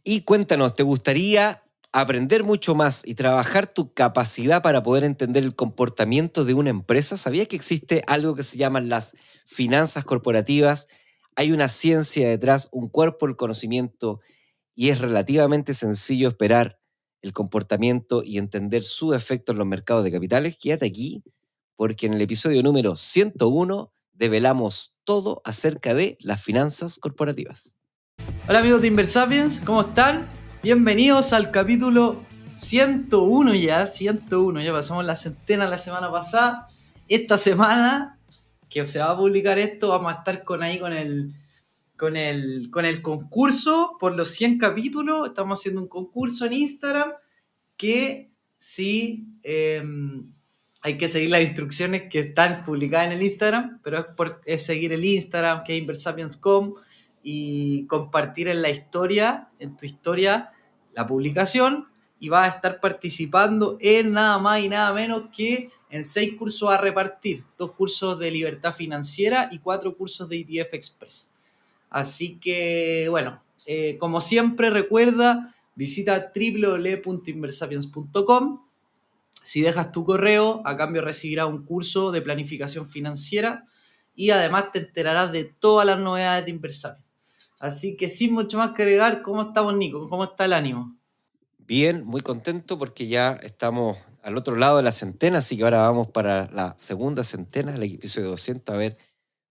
Y cuéntanos, ¿te gustaría aprender mucho más y trabajar tu capacidad para poder entender el comportamiento de una empresa? ¿Sabías que existe algo que se llaman las finanzas corporativas? Hay una ciencia detrás, un cuerpo del conocimiento y es relativamente sencillo esperar el comportamiento y entender su efecto en los mercados de capitales. Quédate aquí porque en el episodio número 101 develamos todo acerca de las finanzas corporativas. Hola amigos de Inversapiens, ¿cómo están? Bienvenidos al capítulo 101 ya, 101, ya pasamos la centena la semana pasada. Esta semana que se va a publicar esto, vamos a estar con el concurso por los 100 capítulos. Estamos haciendo un concurso en Instagram que sí, hay que seguir las instrucciones que están publicadas en el Instagram, pero es seguir el Instagram, que es inversapiens.com, y compartir en tu historia, la publicación, y vas a estar participando en nada más y nada menos que en 6 cursos a repartir, 2 cursos de libertad financiera y 4 cursos de ETF Express. Así que, bueno, como siempre, recuerda, visita www.inversapiens.com. Si dejas tu correo, a cambio recibirás un curso de planificación financiera y además te enterarás de todas las novedades de Inversapiens. Así que sin mucho más que agregar, ¿cómo estamos, Nico? ¿Cómo está el ánimo? Bien, muy contento porque ya estamos al otro lado de la centena, así que ahora vamos para la segunda centena, el episodio 200, a ver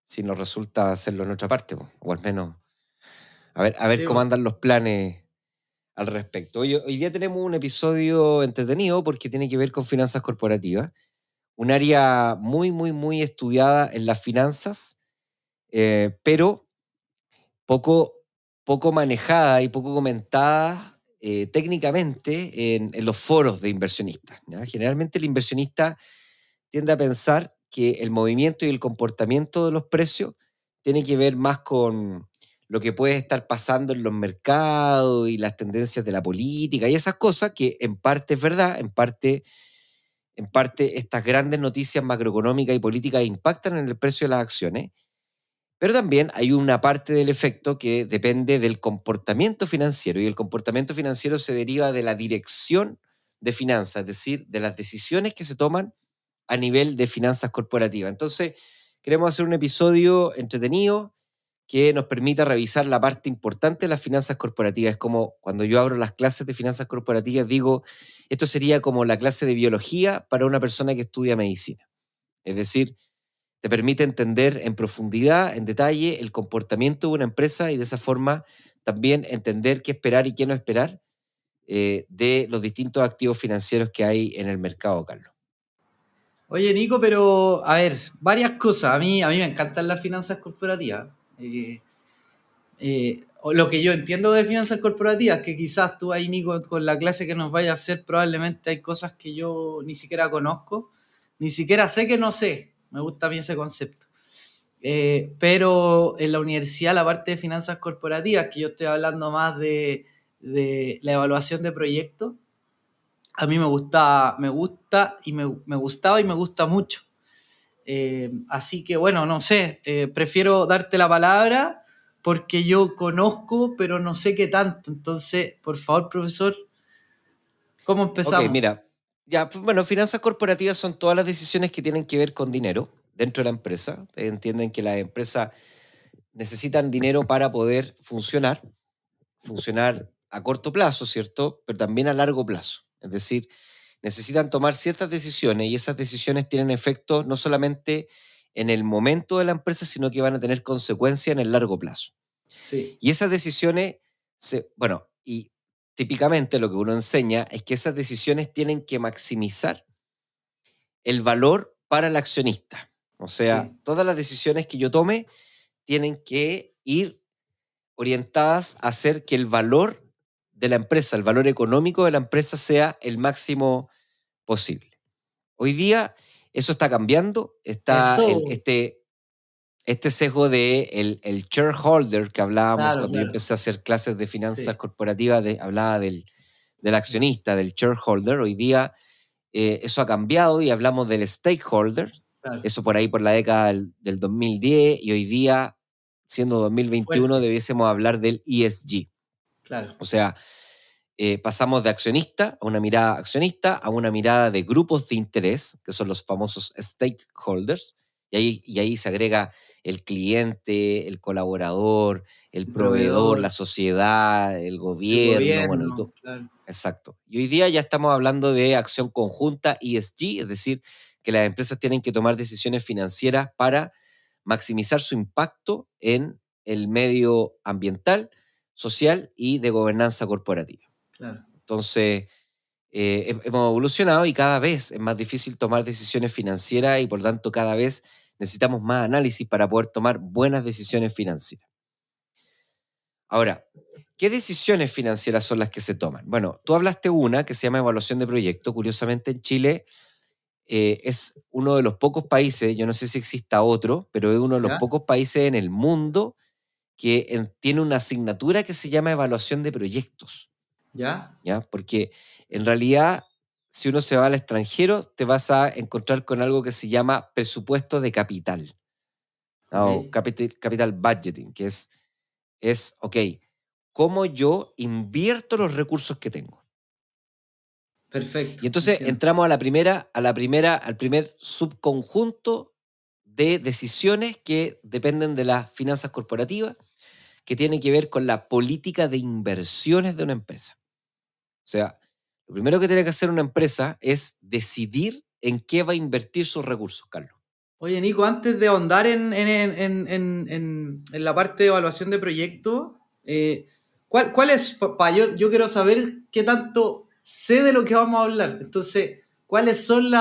si nos resulta hacerlo en otra parte, o al menos a ver Sí, cómo andan los planes al respecto. Hoy día tenemos un episodio entretenido porque tiene que ver con finanzas corporativas, un área muy, muy, muy estudiada en las finanzas, pero poco, poco manejada y poco comentada técnicamente en los foros de inversionistas, ¿ya? Generalmente el inversionista tiende a pensar que el movimiento y el comportamiento de los precios tiene que ver más con lo que puede estar pasando en los mercados y las tendencias de la política y esas cosas que en parte es verdad, en parte estas grandes noticias macroeconómicas y políticas impactan en el precio de las acciones, pero también hay una parte del efecto que depende del comportamiento financiero y el comportamiento financiero se deriva de la dirección de finanzas, es decir, de las decisiones que se toman a nivel de finanzas corporativas. Entonces, queremos hacer un episodio entretenido que nos permita revisar la parte importante de las finanzas corporativas. Es como cuando yo abro las clases de finanzas corporativas, digo, esto sería como la clase de biología para una persona que estudia medicina. Es decir, te permite entender en profundidad, en detalle, el comportamiento de una empresa y de esa forma también entender qué esperar y qué no esperar de los distintos activos financieros que hay en el mercado, Carlos. Oye, Nico, pero a ver, varias cosas. A mí me encantan las finanzas corporativas. Lo que yo entiendo de finanzas corporativas, que quizás tú ahí, Nico, con la clase que nos vaya a hacer, probablemente hay cosas que yo ni siquiera conozco, ni siquiera sé que no sé. Me gusta bien ese concepto. Pero en la universidad, la parte de finanzas corporativas, que yo estoy hablando más de la evaluación de proyectos, a mí me gusta y me gustaba y me gusta mucho. Así que bueno, no sé, prefiero darte la palabra porque yo conozco, pero no sé qué tanto. Entonces, por favor, profesor, ¿cómo Ok, empezamos? mira, ya, pues, bueno, finanzas corporativas son todas las decisiones que tienen que ver con dinero dentro de la empresa. Entienden que las empresas necesitan dinero para poder funcionar a corto plazo, ¿cierto? Pero también a largo plazo. Es decir, necesitan tomar ciertas decisiones y esas decisiones tienen efecto no solamente en el momento de la empresa, sino que van a tener consecuencias en el largo plazo. Sí, Y esas decisiones, bueno, y típicamente lo que uno enseña es que esas decisiones tienen que maximizar el valor para el accionista. O sea, sí. todas las decisiones que yo tome tienen que ir orientadas a hacer que el valor de la empresa, el valor económico de la empresa sea el máximo posible. Hoy día eso está cambiando, está Eso, este sesgo de el shareholder que hablábamos claro, cuando yo claro. empecé a hacer clases de finanzas Sí, corporativas, hablaba del accionista, del shareholder. Hoy día eso ha cambiado y hablamos del stakeholder, claro. eso por ahí por la década del 2010 y hoy día, siendo 2021, Fuerte. debiésemos hablar del ESG. Claro. O sea, pasamos de accionista a una mirada accionista a una mirada de grupos de interés, que son los famosos stakeholders, y ahí se agrega el cliente, el colaborador, el El proveedor, proveedor, la sociedad, el el gobierno, bueno, y gobierno, todo. claro. Exacto. Y hoy día ya estamos hablando de acción conjunta ESG, es decir, que las empresas tienen que tomar decisiones financieras para maximizar su impacto en el medio ambiental, social y de gobernanza corporativa. Claro. Entonces, hemos evolucionado y cada vez es más difícil tomar decisiones financieras y por tanto cada vez necesitamos más análisis para poder tomar buenas decisiones financieras. Ahora, ¿qué decisiones financieras son las que se toman? Bueno, tú hablaste una que se llama evaluación de proyecto. Curiosamente en Chile es uno de los pocos países, yo no sé si exista otro, pero es uno de los ¿Ya? pocos países en el mundo que tiene una asignatura que se llama evaluación de proyectos. ¿Ya? ¿Ya? Porque en realidad, si uno se va al extranjero, te vas a encontrar con algo que se llama presupuesto de capital, Ok. o capital budgeting, que ok, cómo yo invierto los recursos que tengo. Y Perfecto. entonces Entiendo. entramos al primer subconjunto de decisiones que dependen de las finanzas corporativas, que tienen que ver con la política de inversiones de una empresa. O sea, lo primero que tiene que hacer una empresa es decidir en qué va a invertir sus recursos, Carlos. Oye, Nico, antes de ahondar en la parte de evaluación de proyecto, ¿cuál es, yo quiero saber qué tanto sé de lo que vamos a hablar. Entonces, ¿cuáles son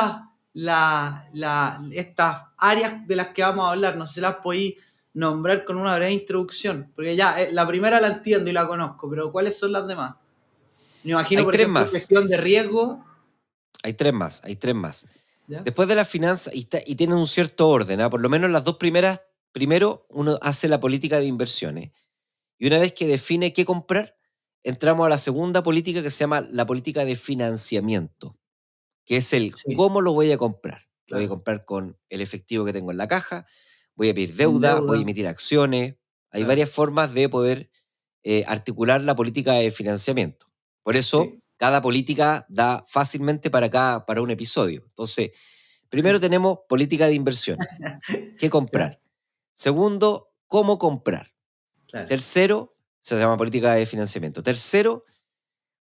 estas áreas de las que vamos a hablar? No sé si las podéis nombrar con una breve introducción, porque ya, la primera la entiendo y la conozco, pero ¿cuáles son las demás? Me imagino, Hay por tres ejemplo, más, gestión de riesgo, hay tres más. ¿ya? Después de las finanzas, y tienen un cierto orden, ¿ah? Por lo menos las dos primeras, primero uno hace la política de inversiones. Y una vez que define qué comprar, entramos a la segunda política que se llama la política de financiamiento, que es el Sí, cómo lo voy a comprar. Lo voy a claro. comprar con el efectivo que tengo en la caja, voy a pedir Con deuda, voy a deuda, emitir acciones. Hay claro. varias formas de poder articular la política de financiamiento. Por eso, Sí. cada política da fácilmente para un episodio. Entonces, primero tenemos política de inversión. ¿Qué ¿Ya? comprar? Segundo, cómo comprar. Claro. Tercero, se llama política de financiamiento. Tercero,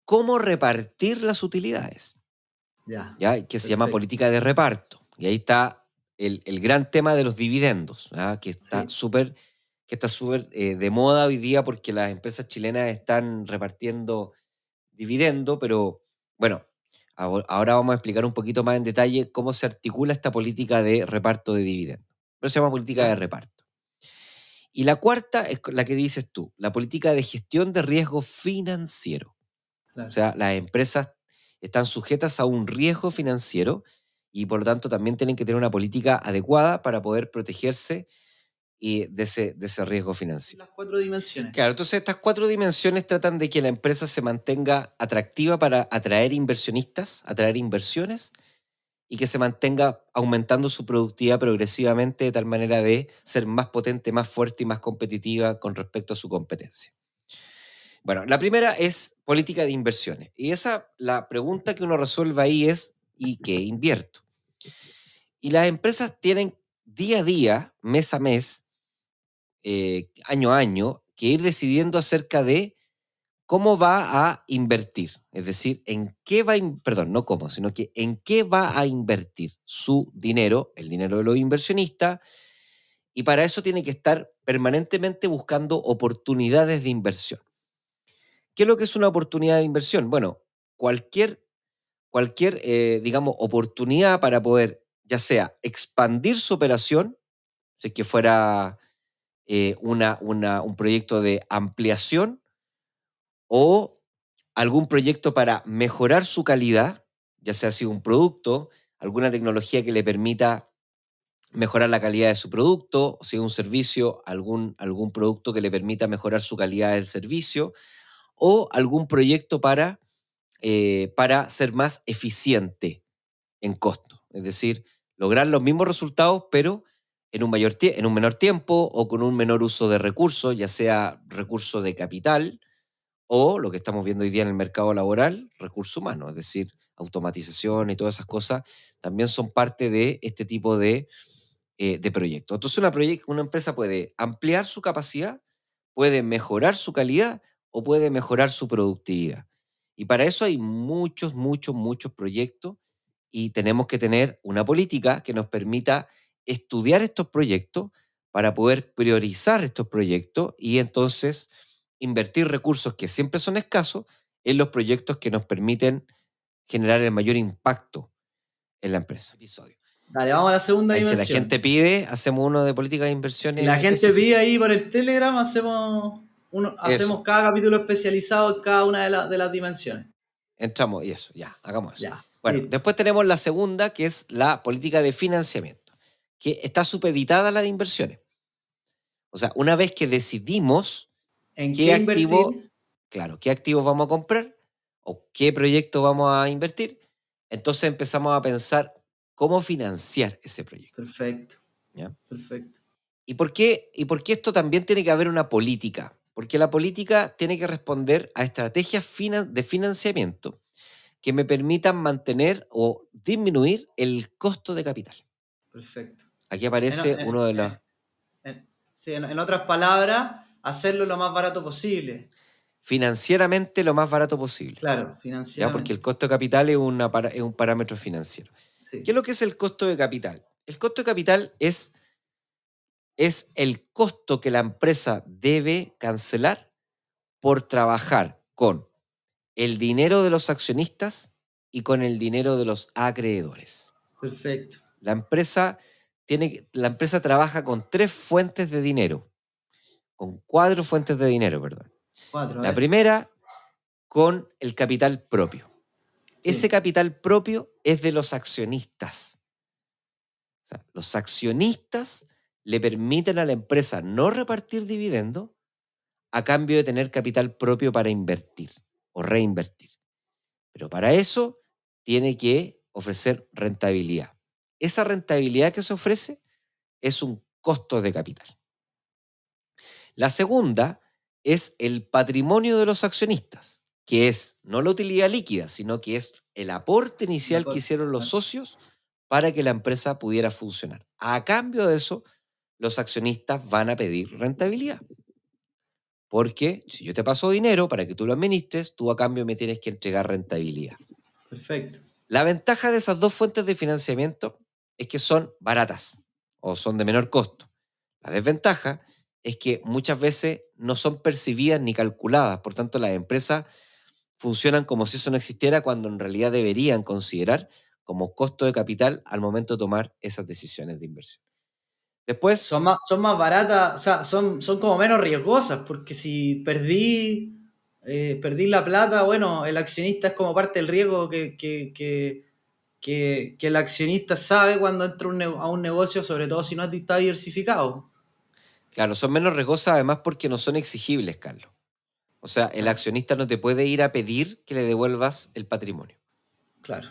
cómo repartir las utilidades, Ya. ¿ya? Que se llama Perfecto. política de reparto. Y ahí está el gran tema de los dividendos, ¿ya? Sí. Que está súper de moda hoy día porque las empresas chilenas están repartiendo dividendo, pero bueno, ahora vamos a explicar un poquito más en detalle cómo se articula esta política de reparto de dividendos. Pero se llama política de ¿Ya? reparto. Y la cuarta es la que dices tú, la política de gestión de riesgo financiero. O Claro. sea, las empresas están sujetas a un riesgo financiero y por lo tanto también tienen que tener una política adecuada para poder protegerse de ese riesgo financiero. Las cuatro dimensiones. Claro, entonces estas cuatro dimensiones tratan de que la empresa se mantenga atractiva para atraer inversionistas, atraer inversiones y que se mantenga aumentando su productividad progresivamente de tal manera de ser más potente, más fuerte y más competitiva con respecto a su competencia. Bueno, la primera es política de inversiones. Y la pregunta que uno resuelve ahí es, ¿y qué invierto? Y las empresas tienen día a día, mes a mes, año a año, que ir decidiendo acerca de cómo va a invertir. Es decir, en qué va a, perdón, no cómo, sino que en qué va a invertir su dinero, el dinero de los inversionistas, y para eso tiene que estar permanentemente buscando oportunidades de inversión. ¿Qué es lo que es una oportunidad de inversión? Bueno, cualquier digamos, oportunidad para poder, ya sea expandir su operación, si es que fuera un proyecto de ampliación o algún proyecto para mejorar su calidad, ya sea si un producto, alguna tecnología que le permita mejorar la calidad de su producto, o si es un servicio, algún producto que le permita mejorar su calidad del servicio, o algún proyecto para ser más eficiente en costo. Es decir, lograr los mismos resultados, pero en un menor tiempo o con un menor uso de recursos, ya sea recursos de capital o lo que estamos viendo hoy día en el mercado laboral, recursos humanos, es decir, automatización y todas esas cosas, también son parte de este tipo de proyectos. Entonces una empresa puede ampliar su capacidad, puede mejorar su calidad o puede mejorar su productividad. Y para eso hay muchos, muchos, muchos proyectos y tenemos que tener una política que nos permita estudiar estos proyectos para poder priorizar estos proyectos y entonces invertir recursos que siempre son escasos en los proyectos que nos permiten generar el mayor impacto en la empresa. Episodio. Dale, vamos a la segunda Ahí si la dimensión. gente pide, hacemos uno de política de Si inversiones la gente específico. pide ahí por el Telegram, hacemos Eso. cada capítulo especializado en cada una de las dimensiones. Entramos y eso, ya, hagamos eso. Ya, Bueno, listo. después tenemos la segunda, que es la política de financiamiento, que está supeditada a la de inversiones. O sea, una vez que decidimos ¿En qué qué activo, invertir? claro, qué activos vamos a comprar o qué proyecto vamos a invertir, entonces empezamos a pensar cómo financiar ese proyecto. Perfecto, ¿Ya? perfecto. ¿Y por qué esto también tiene que haber una política? Porque la política tiene que responder a estrategias de financiamiento que me permitan mantener o disminuir el costo de capital. Perfecto. Aquí aparece uno de los... Sí, en otras palabras, hacerlo lo más barato posible. Financieramente lo más barato posible. Claro, ¿Ya? financieramente. Porque el costo de capital es un parámetro financiero. Sí. ¿Qué es lo que es el costo de capital? El costo de capital es el costo que la empresa debe cancelar por trabajar con el dinero de los accionistas y con el dinero de los acreedores. Perfecto. La empresa trabaja con 3 fuentes de dinero, con 4 fuentes de dinero, perdón. 4, La primera, con el capital propio. Sí. Ese capital propio es de los accionistas. O sea, los accionistas le permiten a la empresa no repartir dividendos a cambio de tener capital propio para invertir o reinvertir. Pero para eso tiene que ofrecer rentabilidad. Esa rentabilidad que se ofrece es un costo de capital. La segunda es el patrimonio de los accionistas, que es no la utilidad líquida, sino que es el aporte inicial que hicieron los socios para que la empresa pudiera funcionar. A cambio de eso, los accionistas van a pedir rentabilidad. Porque si yo te paso dinero para que tú lo administres, tú a cambio me tienes que entregar rentabilidad. Perfecto. La ventaja de esas dos fuentes de financiamiento es que son baratas o son de menor costo. La desventaja es que muchas veces no son percibidas ni calculadas, por tanto las empresas funcionan como si eso no existiera cuando en realidad deberían considerar como costo de capital al momento de tomar esas decisiones de inversión. Después, Son más baratas, o sea, son como menos riesgosas, porque si perdí la plata, bueno, el accionista es como parte del riesgo que el accionista sabe cuando entra a un negocio, sobre todo si no está diversificado. claro, son menos riesgosas además porque no son exigibles, Carlos. O sea, el Claro. accionista no te puede ir a pedir que le devuelvas el patrimonio. Claro,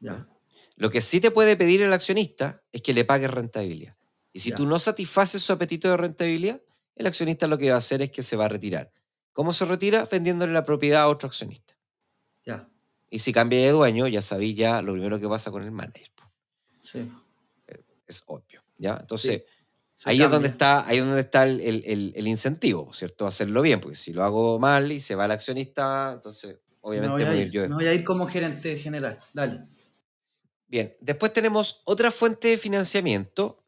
ya. ¿Ya? Lo que sí te puede pedir el accionista es que le pagues rentabilidad. Y si Ya. tú no satisfaces su apetito de rentabilidad, el accionista lo que va a hacer es que se va a retirar. ¿Cómo se retira? Vendiéndole la propiedad a otro accionista. Ya. Y si cambia de dueño, ya sabéis ya lo primero que pasa con el manager. Sí. Es obvio. ¿Ya? Entonces, Se ahí es donde cambia. está el incentivo, ¿cierto? Hacerlo bien, porque si lo hago mal y se va el accionista, entonces obviamente me voy a ir yo Me después. voy a ir como gerente general. Dale. Bien, después tenemos otra fuente de financiamiento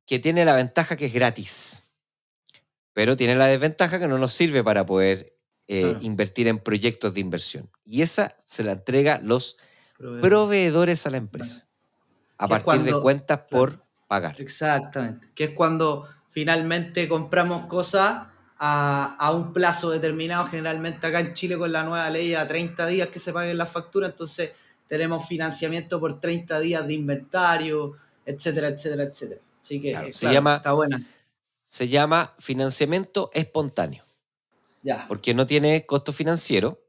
que tiene la ventaja que es gratis, pero tiene la desventaja que no nos sirve para poder Claro. invertir en proyectos de inversión. Y esa se la entrega los Proveedor. proveedores a la empresa, a Que es partir de cuentas claro, por pagar. exactamente. Que es cuando finalmente compramos cosas a un plazo determinado, generalmente acá en Chile con la nueva ley a 30 días que se paguen las facturas, entonces tenemos financiamiento por 30 días de inventario, etcétera, etcétera, etcétera. Así que, Claro, claro, está buena. se llama financiamiento espontáneo, Ya, porque no tiene costo financiero,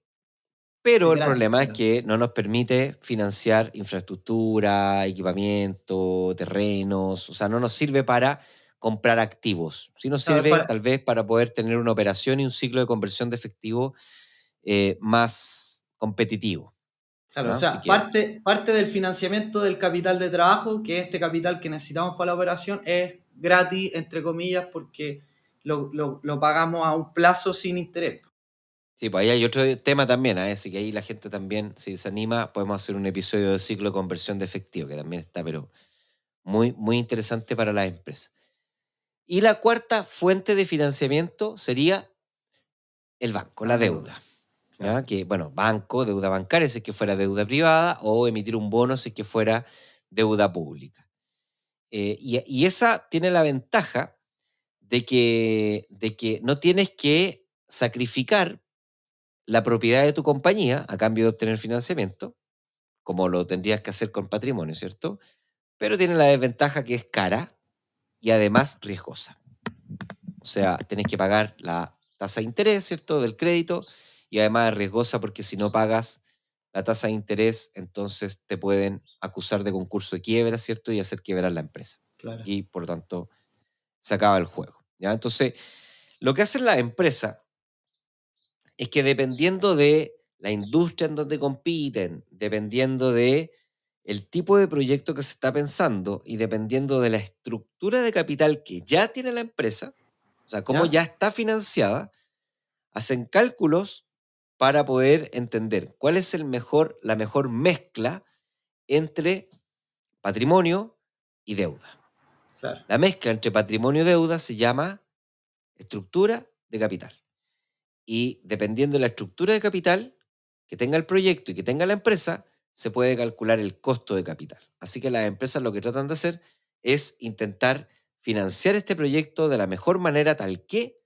pero es el gratis. problema es que no nos permite financiar infraestructura, equipamiento, terrenos, o sea, no nos sirve para comprar activos. Sí nos Claro, sirve tal vez para poder tener una operación y un ciclo de conversión de efectivo más competitivo. Claro, o ¿Ah? Así sea, que parte del financiamiento del capital de trabajo, que este capital que necesitamos para la operación, es gratis, entre comillas, porque lo pagamos a un plazo sin interés. sí, pues ahí hay otro tema también, así que ahí la gente también, si se anima, podemos hacer un episodio de ciclo de conversión de efectivo, que también está, pero muy, muy interesante para las empresas. Y la cuarta fuente de financiamiento sería el banco, la deuda. Claro. ¿Ya? Que, bueno, banco, deuda bancaria, si es que fuera deuda privada, o emitir un bono si es que fuera deuda pública. Y esa tiene la ventaja de que no tienes que sacrificar la propiedad de tu compañía a cambio de obtener financiamiento, como lo tendrías que hacer con patrimonio, ¿cierto? Pero tiene la desventaja que es cara y además riesgosa. O sea, tenés que pagar la tasa de interés, ¿cierto? Del crédito, y además es riesgosa porque si no pagas la tasa de interés, entonces te pueden acusar de concurso de quiebra, ¿cierto? Y hacer quebrar la empresa. Claro. Y por lo tanto, se acaba el juego. ¿Ya? Entonces, lo que hacen las empresas es que dependiendo de la industria en donde compiten, dependiendo de el tipo de proyecto que se está pensando y dependiendo de la estructura de capital que ya tiene la empresa, o sea, cómo ¿Ya? ya está financiada, hacen cálculos para poder entender cuál es la mejor mezcla entre patrimonio y deuda. Claro. La mezcla entre patrimonio y deuda se llama estructura de capital. Y dependiendo de la estructura de capital que tenga el proyecto y que tenga la empresa, se puede calcular el costo de capital. Así que las empresas lo que tratan de hacer es intentar financiar este proyecto de la mejor manera tal que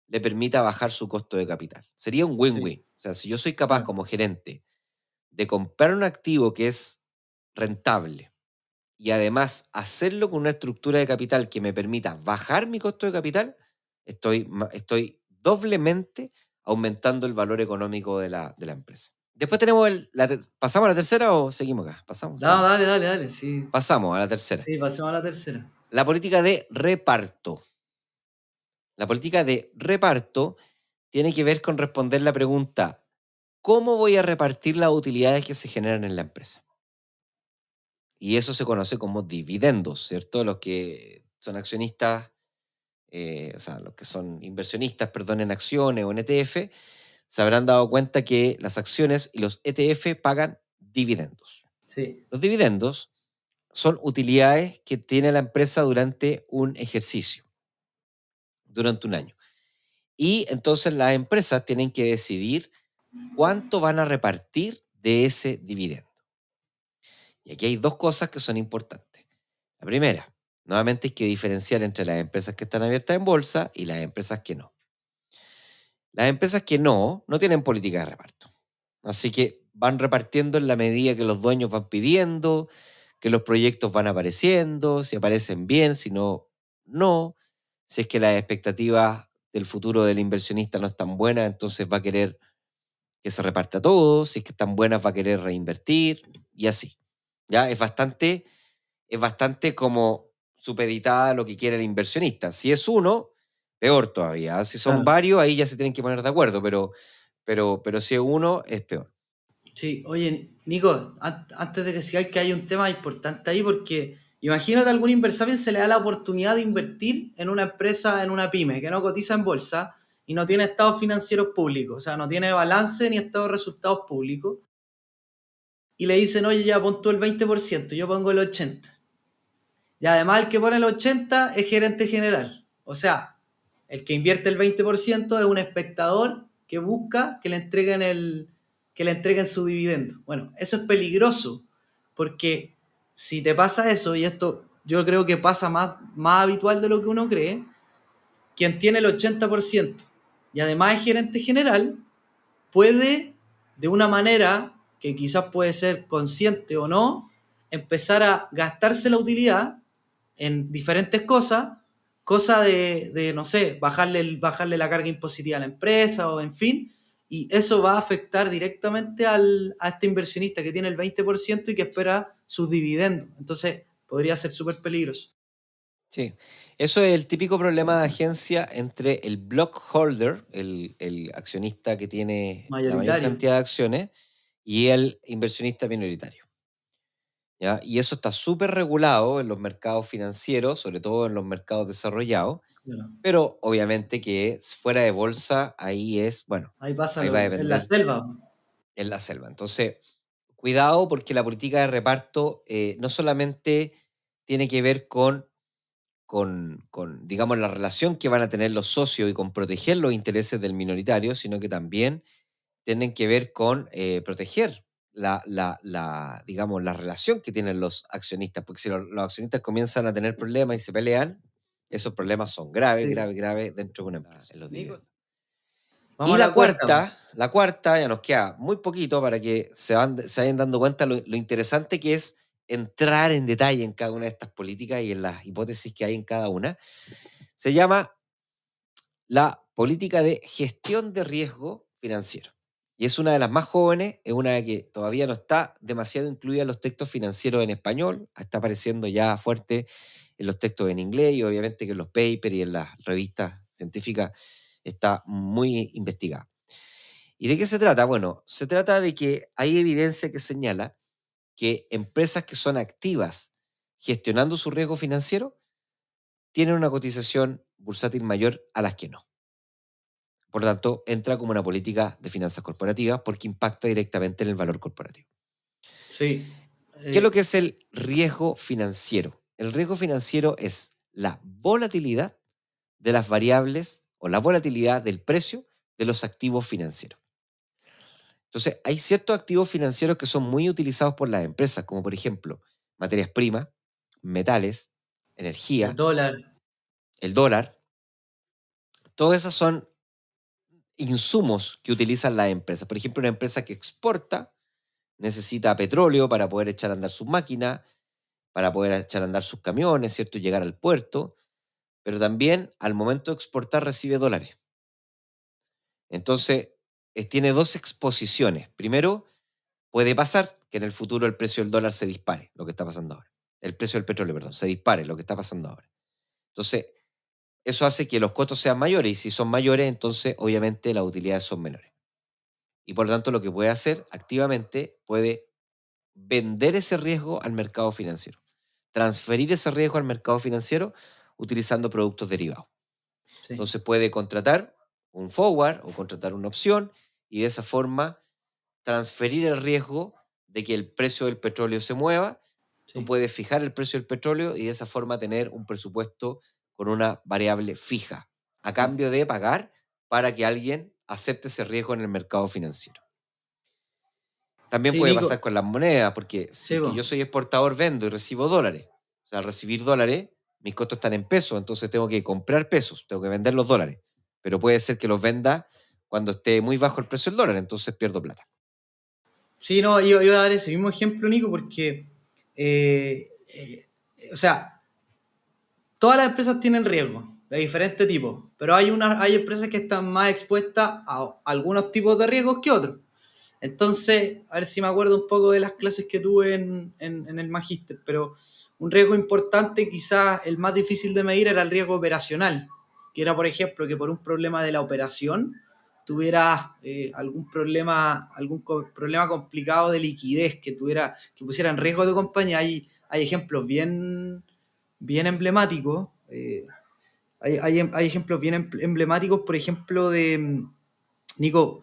le permita bajar su costo de capital. Sería un Sí, win-win. O sea, si yo soy capaz claro. como gerente de comprar un activo que es rentable y además hacerlo con una estructura de capital que me permita bajar mi costo de capital, estoy doblemente aumentando el valor económico de la empresa. Después tenemos ¿pasamos a la tercera o seguimos acá? Pasamos, No, sí. dale, sí. Pasamos a la tercera. Sí, pasemos a la tercera. La política de reparto. La política de reparto tiene que ver con responder la pregunta, ¿cómo voy a repartir las utilidades que se generan en la empresa? Y eso se conoce como dividendos, ¿cierto? Los que son accionistas, o sea, los que son inversionistas, perdón, en acciones o en ETF, se habrán dado cuenta que las acciones y los ETF pagan dividendos. Sí, Los dividendos son utilidades que tiene la empresa durante un ejercicio, durante un año. Y entonces las empresas tienen que decidir cuánto van a repartir de ese dividendo. Y aquí hay dos cosas que son importantes. La primera, nuevamente hay que diferenciar entre las empresas que están abiertas en bolsa y las empresas que no. Las empresas que no tienen política de reparto. Así que van repartiendo en la medida que los dueños van pidiendo, que los proyectos van apareciendo, si aparecen bien, si no, no. Si es que las expectativas del futuro del inversionista no están buenas, entonces va a querer que se reparta todo. Si es que están buenas, va a querer reinvertir y así. Ya es bastante como supeditada a lo que quiere el inversionista. Si es uno, peor todavía. Si son claro. varios, ahí ya se tienen que poner de acuerdo, pero si es uno, es peor. Sí, oye, Nico, antes de que sigáis, que hay un tema importante ahí, porque imagínate algún inversor que se le da la oportunidad de invertir en una empresa, en una pyme, que no cotiza en bolsa y no tiene estados financieros públicos, o sea, no tiene balance ni estados de resultados públicos, y le dicen, oye, ya pon tú el 20%, yo pongo el 80%. Y además el que pone el 80% es gerente general. O sea, el que invierte el 20% es un espectador que busca que le entreguen su dividendo. Bueno, eso es peligroso, porque si te pasa eso, y esto yo creo que pasa más habitual de lo que uno cree, quien tiene el 80% y además es gerente general, puede, de una manera que quizás puede ser consciente o no, empezar a gastarse la utilidad en diferentes cosas, cosa de no sé, bajarle la carga impositiva a la empresa o en fin, y eso va a afectar directamente a este inversionista que tiene el 20% y que espera sus dividendos. Entonces, podría ser súper peligroso. Sí, eso es el típico problema de agencia entre el block holder, el accionista que tiene la mayor Mayoritario. cantidad de acciones, y el inversionista minoritario. ¿Ya? Y eso está súper regulado en los mercados financieros, sobre todo en los mercados desarrollados, Claro. pero obviamente que fuera de bolsa, ahí es, bueno, Ahí pasa ahí va a en la depender selva. en la selva. Entonces, cuidado porque la política de reparto no solamente tiene que ver con, digamos, la relación que van a tener los socios y con proteger los intereses del minoritario, sino que también tienen que ver con proteger digamos, la relación que tienen los accionistas, porque si los accionistas comienzan a tener problemas y se pelean, esos problemas son graves, Sí. graves, graves dentro de una empresa, en los Nico, dividendos. vamos Y a la cuarta. la cuarta, ya nos queda muy poquito para que se vayan dando cuenta lo interesante que es entrar en detalle en cada una de estas políticas y en las hipótesis que hay en cada una. Se llama la política de gestión de riesgo financiero. Y es una de las más jóvenes, es una que todavía no está demasiado incluida en los textos financieros en español, está apareciendo ya fuerte en los textos en inglés y obviamente que en los papers y en las revistas científicas está muy investigada. ¿Y de qué se trata? Bueno, se trata de que hay evidencia que señala que empresas que son activas gestionando su riesgo financiero tienen una cotización bursátil mayor a las que no. Por lo tanto, entra como una política de finanzas corporativas porque impacta directamente en el valor corporativo. Sí. ¿Qué es lo que es el riesgo financiero? El riesgo financiero es la volatilidad de las variables o la volatilidad del precio de los activos financieros. Entonces, hay ciertos activos financieros que son muy utilizados por las empresas, como por ejemplo materias primas, metales, El energía, dólar. el dólar. Todas esas son insumos que utilizan las empresas. Por ejemplo, una empresa que exporta necesita petróleo para poder echar a andar sus máquinas, para poder echar a andar sus camiones, ¿cierto? Y llegar al puerto, pero también al momento de exportar recibe dólares. Entonces, tiene dos exposiciones. Primero, puede pasar que en el futuro el precio del dólar se dispare, lo que está pasando ahora. El precio del petróleo, perdón, se dispare, lo que está pasando ahora. Entonces, eso hace que los costos sean mayores y si son mayores, entonces obviamente las utilidades son menores. Y por lo tanto, lo que puede hacer activamente puede vender ese riesgo al mercado financiero, transferir ese riesgo al mercado financiero utilizando productos derivados. Sí. Entonces puede contratar un forward o contratar una opción y de esa forma transferir el riesgo de que el precio del petróleo se mueva. Tú Sí. puedes fijar el precio del petróleo y de esa forma tener un presupuesto con una variable fija, a Sí. cambio de pagar para que alguien acepte ese riesgo en el mercado financiero. También Sí, puede Nico. pasar con las monedas, porque Sí, si que po. yo soy exportador, vendo y recibo dólares. O sea, al recibir dólares, mis costos están en pesos, entonces tengo que comprar pesos, tengo que vender los dólares. Pero puede ser que los venda cuando esté muy bajo el precio del dólar, entonces pierdo plata. Sí, no, yo iba a dar ese mismo ejemplo, Nico, porque, eh, eh, o sea, todas las empresas tienen riesgo de diferentes tipos, pero hay empresas que están más expuestas a algunos tipos de riesgos que otros. Entonces, a ver si me acuerdo un poco de las clases que tuve en el magíster, pero un riesgo importante, quizás el más difícil de medir, era el riesgo operacional, que era, por ejemplo, que por un problema de la operación tuvieras problema complicado de liquidez, que pusiera en riesgo de compañía. Hay ejemplos bien emblemáticos. Hay ejemplos bien emblemáticos, por ejemplo, Nico,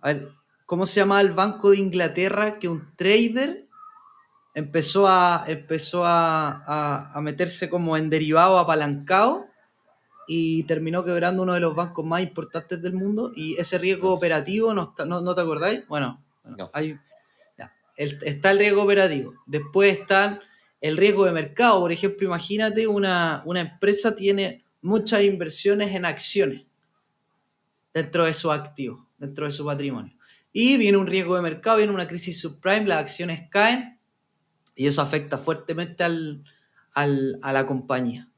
a ver, ¿cómo se llama el Banco de Inglaterra que un trader empezó a meterse como en derivado apalancado y terminó quebrando uno de los bancos más importantes del mundo? Y ese riesgo No, operativo, ¿no te acordáis? Bueno, no. ya. Está el riesgo operativo. Después está el riesgo de mercado. Por ejemplo, imagínate una empresa tiene muchas inversiones en acciones dentro de su activo, dentro de su patrimonio. Y viene un riesgo de mercado, viene una crisis subprime, las acciones caen y eso afecta fuertemente a la compañía.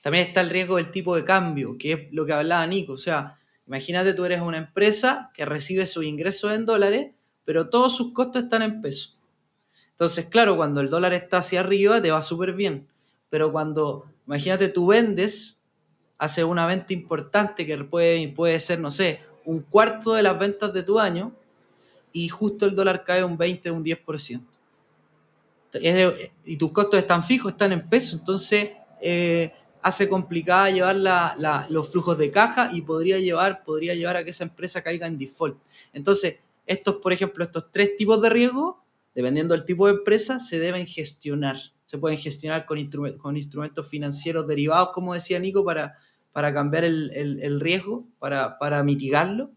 También está el riesgo del tipo de cambio, que es lo que hablaba Nico. O sea, imagínate tú eres una empresa que recibe sus ingresos en dólares, pero todos sus costos están en pesos. Entonces, claro, cuando el dólar está hacia arriba te va súper bien, pero cuando Imagínate, tú vendes, haces una venta importante que puede ser, no sé, un cuarto de las ventas de tu año y justo el dólar cae un 20, un 10%. Y tus costos están fijos, están en pesos, entonces hace complicada llevar los flujos de caja y podría llevar a que esa empresa caiga en default. Entonces, por ejemplo, estos 3 tipos de riesgo, dependiendo del tipo de empresa, se deben gestionar. Se pueden gestionar con instrumentos financieros derivados, como decía Nico, para cambiar el riesgo, para mitigarlo.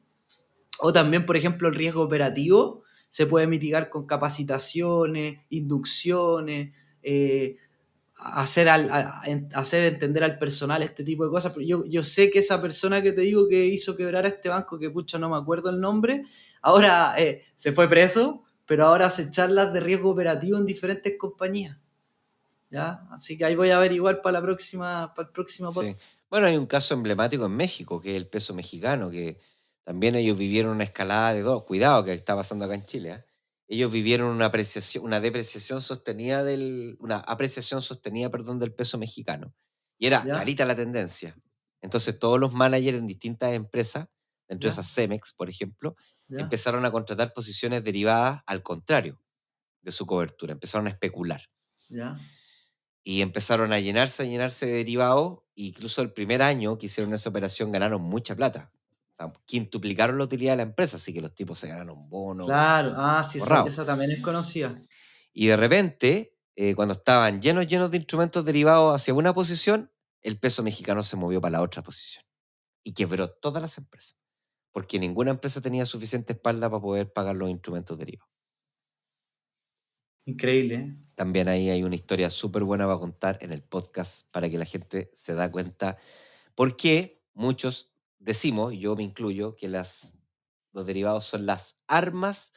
O también, por ejemplo, el riesgo operativo se puede mitigar con capacitaciones, inducciones, hacer entender al personal este tipo de cosas. Pero yo sé que esa persona que te digo que hizo quebrar a este banco, que pucha, no me acuerdo el nombre, ahora se fue preso, pero ahora hace charlas de riesgo operativo en diferentes compañías. ¿Ya? Así que ahí voy a averiguar para el próximo podcast. Sí. Bueno, hay un caso emblemático en México, que es el peso mexicano, que también ellos vivieron una escalada de dos. Cuidado que está pasando acá en Chile, ¿eh? Ellos vivieron una apreciación sostenida del peso mexicano. Y era ¿Ya? clarita la tendencia. Entonces todos los managers en distintas empresas, dentro de ¿Ya? esas Cemex, por ejemplo, ¿Ya? empezaron a contratar posiciones derivadas al contrario de su cobertura. Empezaron a especular. ¿Ya? Y empezaron a llenarse de derivados. E incluso el primer año que hicieron esa operación ganaron mucha plata. O sea, quintuplicaron la utilidad de la empresa, así que los tipos se ganaron bonos. Claro, sí, Borrado. esa también es conocida. Y de repente, cuando estaban llenos de instrumentos derivados hacia una posición, el peso mexicano se movió para la otra posición. Y quebró todas las empresas. Porque ninguna empresa tenía suficiente espalda para poder pagar los instrumentos derivados. Increíble, ¿eh? También ahí hay una historia súper buena para contar en el podcast para que la gente se da cuenta por qué muchos decimos, y yo me incluyo, que los derivados son las armas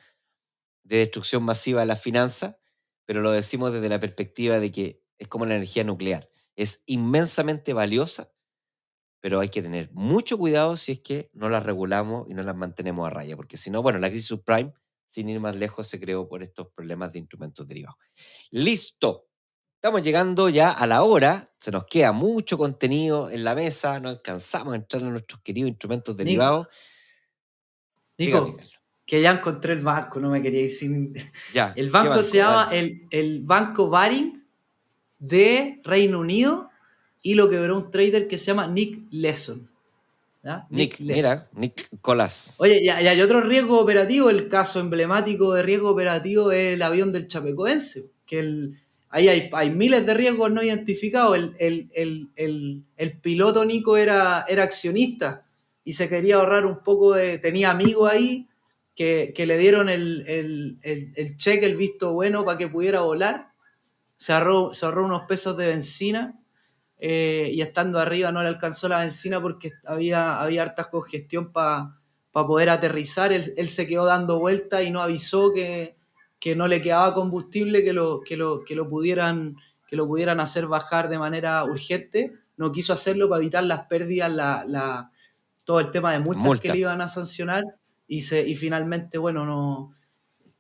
de destrucción masiva de la finanza, pero lo decimos desde la perspectiva de que es como la energía nuclear. Es inmensamente valiosa, pero hay que tener mucho cuidado si es que no las regulamos y no las mantenemos a raya, porque si no, bueno, la crisis subprime, sin ir más lejos, se creó por estos problemas de instrumentos derivados. ¡Listo! Estamos llegando ya a la hora, se nos queda mucho contenido en la mesa, no alcanzamos a entrar en nuestros queridos instrumentos derivados. Dígame, Nico, Carlos. que ya encontré el banco, no me quería ir sin... Ya, El ¿qué banco se llama Dale. el Banco Baring de Reino Unido y lo quebró un trader que se llama Nick Leeson. ¿Ya? Nick Leeson. Mira, Nick Colas. Oye, y hay otro riesgo operativo, el caso emblemático de riesgo operativo es el avión del Chapecoense, que ahí hay miles de riesgos no identificados. El piloto Nico era accionista y se quería ahorrar un poco tenía amigos ahí que le dieron el cheque, el visto bueno para que pudiera volar. Se ahorró unos pesos de benzina y estando arriba no le alcanzó la benzina porque había harta congestión para poder aterrizar. Él se quedó dando vueltas y no avisó que no le quedaba combustible, que lo pudieran hacer bajar de manera urgente. No quiso hacerlo para evitar las pérdidas, todo el tema de multas que le iban a sancionar y finalmente, bueno, no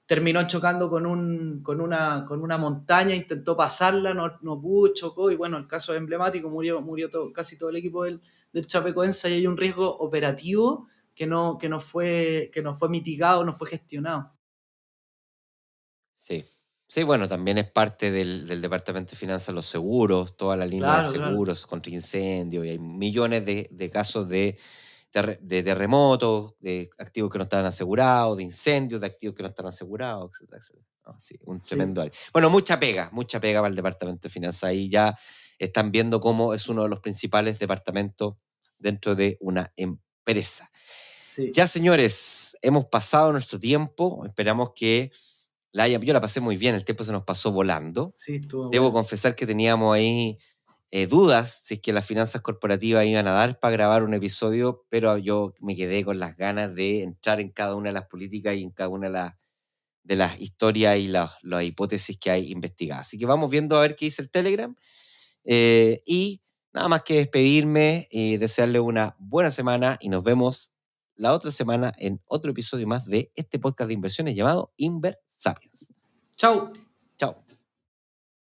terminó chocando con una montaña, intentó pasarla, no pudo, chocó, y bueno, el caso es emblemático, murió casi todo el equipo del Chapecoense, y hay un riesgo operativo que no fue mitigado, no fue gestionado. Sí. Sí, bueno, también es parte del Departamento de Finanzas, los seguros, toda la línea Claro, de claro. seguros contra incendios, y hay millones de casos de terremotos, de activos que no estaban asegurados, de incendios, de activos que no están asegurados, etcétera, etcétera. No, sí, un tremendo área. Bueno, mucha pega para el Departamento de Finanzas. Ahí ya están viendo cómo es uno de los principales departamentos dentro de una empresa. Sí. Ya, señores, hemos pasado nuestro tiempo. Esperamos que yo la pasé muy bien, el tiempo se nos pasó volando. Sí, estuvo Debo bueno. confesar que teníamos ahí dudas si es que las finanzas corporativas iban a dar para grabar un episodio, pero yo me quedé con las ganas de entrar en cada una de las políticas y en cada una de las historias y las hipótesis que hay investigadas. Así que vamos viendo a ver qué dice el Telegram. Y nada más que despedirme y desearle una buena semana y nos vemos la otra semana en otro episodio más de este podcast de inversiones llamado Inver Sapiens. Chau.